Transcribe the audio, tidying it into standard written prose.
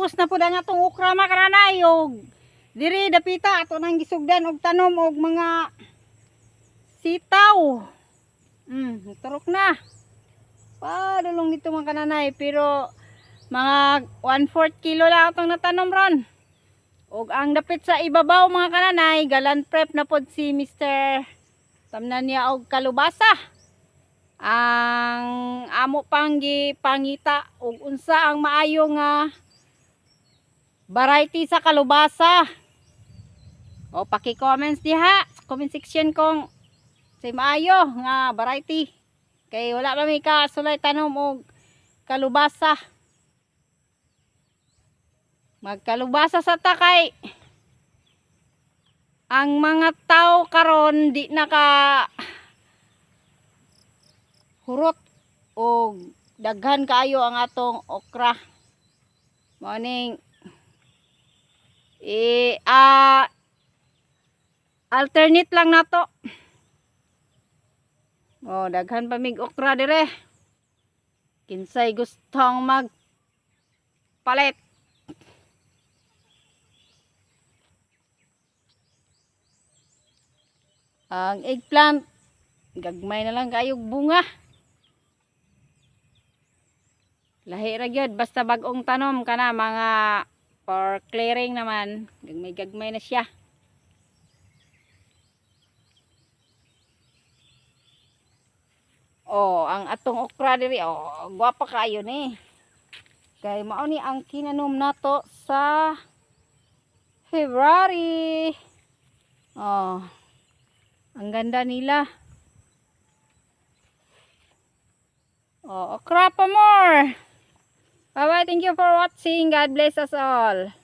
Tapos na pud ang atong okra mga kananay og diri dapita ato nang gisugdan og tanom og mga sitaw. Turok na. Padulong dito mga kananay pero mga 1/4 kilo lang atong natanom ron. Og ang dapit sa ibabaw mga kananay, galan prep na pod si Mr. Tamnan niya og kalubasa. Ang amo panggi pangita og unsa ang maayo nga variety sa kalubasa. O paki-comments diha sa comment section kung say maayo nga variety. Kay wala pa mi ka sulay tanom og kalubasa. Magkalubasa sa takay. Ang mga tao karon di naka hurot og daghan kaayo ang atong okra. Morning. Alternate lang nato. Daghan pa mig okra dire. Kinsay gustong magpalit. Ang eggplant gagmay na lang kayog bunga. Lahi ra gyud basta bag-ong tanom kana mga for clearing naman, gagmay na siya. Ang atong okra diri, gwapa kayo ni. Kay mao ni ang kinanom nato sa February. Ang ganda nila. Okra pa more. Bye bye, thank you for watching. God bless us all.